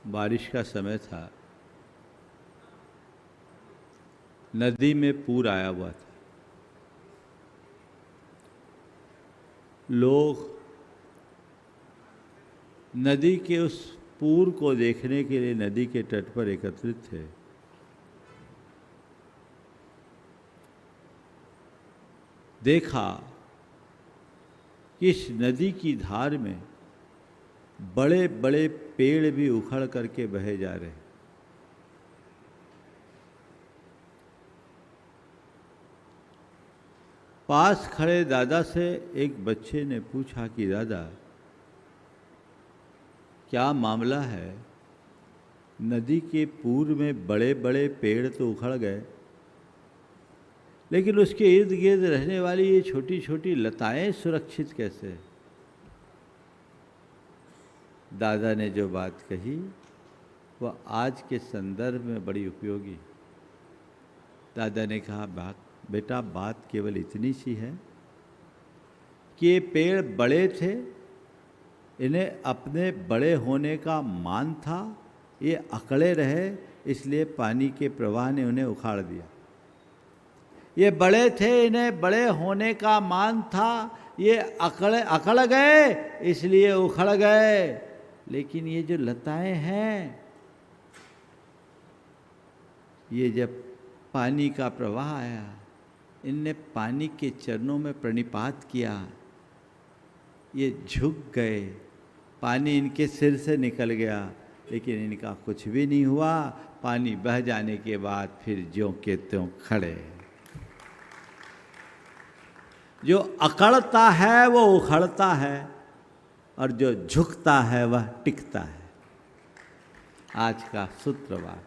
बारिश का समय था। नदी में पूर आया हुआ था। लोग नदी के उस पूर को देखने के लिए नदी के तट पर एकत्रित थे। देखा कि इस नदी की धार में बड़े बड़े पेड़ भी उखड़ करके बहे जा रहे। पास खड़े दादा से एक बच्चे ने पूछा कि दादा, क्या मामला है? नदी के पूर्व में बड़े बड़े पेड़ तो उखड़ गए, लेकिन उसके इर्द गिर्द रहने वाली ये छोटी छोटी लताएं सुरक्षित कैसे? दादा ने जो बात कही वह आज के संदर्भ में बड़ी उपयोगी। दादा ने कहा, बेटा बात केवल इतनी सी है कि ये पेड़ बड़े थे, इन्हें अपने बड़े होने का मान था, ये अकड़े रहे, इसलिए पानी के प्रवाह ने उन्हें उखाड़ दिया। ये बड़े थे, इन्हें बड़े होने का मान था, ये अकड़ गए इसलिए उखड़ गए। लेकिन ये जो लताएं हैं, ये जब पानी का प्रवाह आया, इनने पानी के चरणों में प्रणिपात किया, ये झुक गए, पानी इनके सिर से निकल गया, लेकिन इनका कुछ भी नहीं हुआ। पानी बह जाने के बाद फिर ज्यों के त्यों खड़े। जो अकड़ता है वो उखड़ता है, और जो झुकता है वह टिकता है। आज का सूत्रवाद,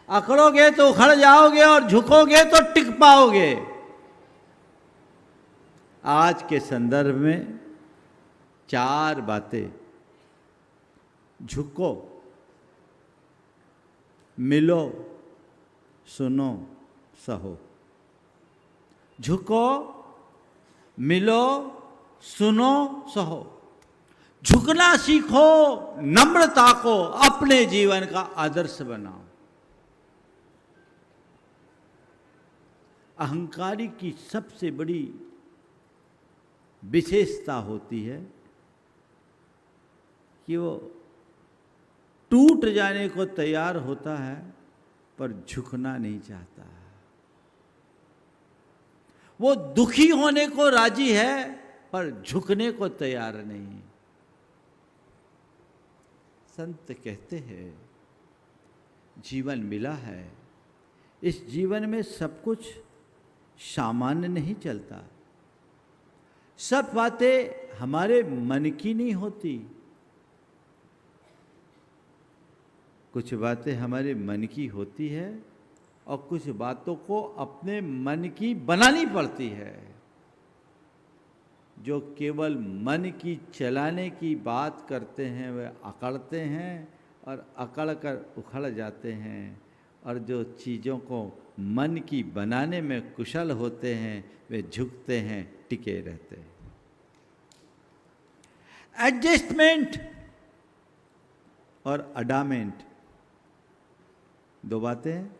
अकड़ोगे तो उखड़ जाओगे और झुकोगे तो टिक पाओगे। आज के संदर्भ में 4 बातें: झुको, मिलो, सुनो, सहो। झुको, मिलो, सुनो, सहो। झुकना सीखो, नम्रता को अपने जीवन का आदर्श बनाओ। अहंकारी की सबसे बड़ी विशेषता होती है कि वो टूट जाने को तैयार होता है पर झुकना नहीं चाहता। वो दुखी होने को राजी है पर झुकने को तैयार नहीं। संत कहते हैं, जीवन मिला है, इस जीवन में सब कुछ सामान्य नहीं चलता। सब बातें हमारे मन की नहीं होती। कुछ बातें हमारे मन की होती है और कुछ बातों को अपने मन की बनानी पड़ती है। जो केवल मन की चलाने की बात करते हैं वे अकड़ते हैं और अकड़ कर उखड़ जाते हैं, और जो चीज़ों को मन की बनाने में कुशल होते हैं वे झुकते हैं, टिके रहते हैं। एडजस्टमेंट और अडामेंट 2 बातें हैं।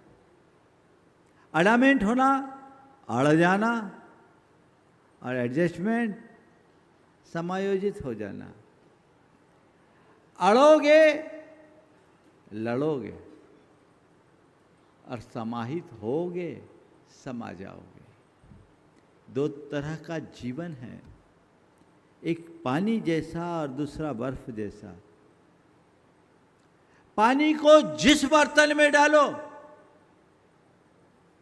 अडामेंट होना, अड़ जाना, और एडजस्टमेंट समायोजित हो जाना। अड़ोगे, लड़ोगे, और समाहित होगे, समा जाओगे। 2 तरह का जीवन है, एक पानी जैसा और दूसरा बर्फ जैसा। पानी को जिस बर्तन में डालो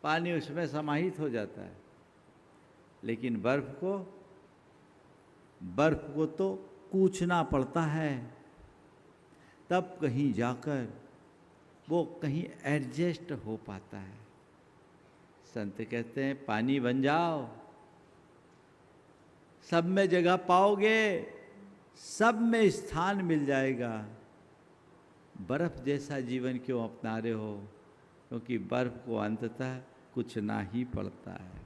पानी उसमें समाहित हो जाता है, लेकिन बर्फ को तो कूचना पड़ता है, तब कहीं जाकर वो कहीं एडजस्ट हो पाता है। संत कहते हैं, पानी बन जाओ, सब में जगह पाओगे, सब में स्थान मिल जाएगा। बर्फ जैसा जीवन क्यों अपना रहे हो? क्योंकि बर्फ को अंततः कुछ ना ही पड़ता है।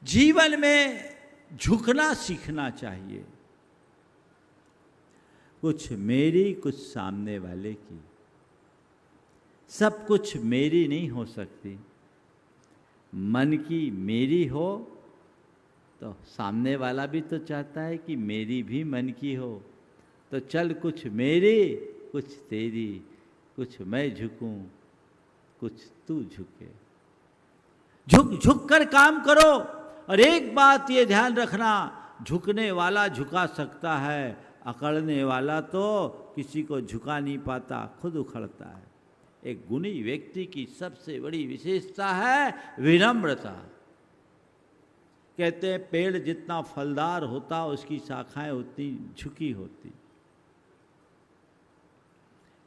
जीवन में झुकना सीखना चाहिए। कुछ मेरी कुछ सामने वाले की। सब कुछ मेरी नहीं हो सकती। मन की मेरी हो तो सामने वाला भी तो चाहता है कि मेरी भी मन की हो। तो चल कुछ मेरी कुछ तेरी, कुछ मैं झुकूं कुछ तू झुके। झुक झुक कर काम करो। और एक बात ये ध्यान रखना, झुकने वाला झुका सकता है, अकड़ने वाला तो किसी को झुका नहीं पाता, खुद उखड़ता है। एक गुणी व्यक्ति की सबसे बड़ी विशेषता है विनम्रता। कहते हैं पेड़ जितना फलदार होता उसकी शाखाएं उतनी झुकी होती।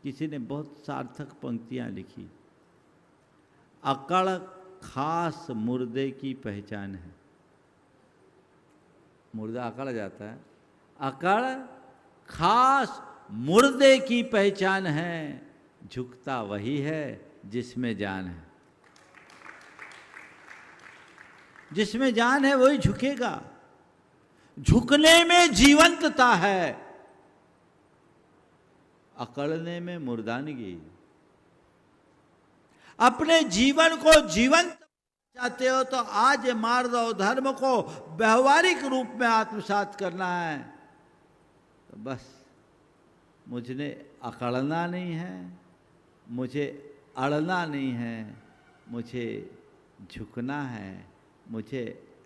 किसी ने बहुत सार्थक पंक्तियां लिखी, अकड़ खास मुर्दे की पहचान है। मुर्दा अकड़ जाता है, अकड़ खास मुर्दे की पहचान है, झुकता वही है जिसमें जान है। जिसमें जान है वही झुकेगा। झुकने में जीवंतता है, अकड़ने में मुर्दानगी। अपने जीवन को जीवंत चाहते हो तो आज मार्ग और धर्म को व्यवहारिक रूप में आत्मसात करना है। तो बस मुझे अकड़ना नहीं है, मुझे अड़ना नहीं है, मुझे झुकना है, मुझे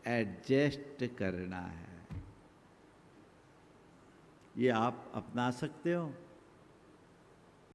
एडजस्ट करना है। ये आप अपना सकते हो।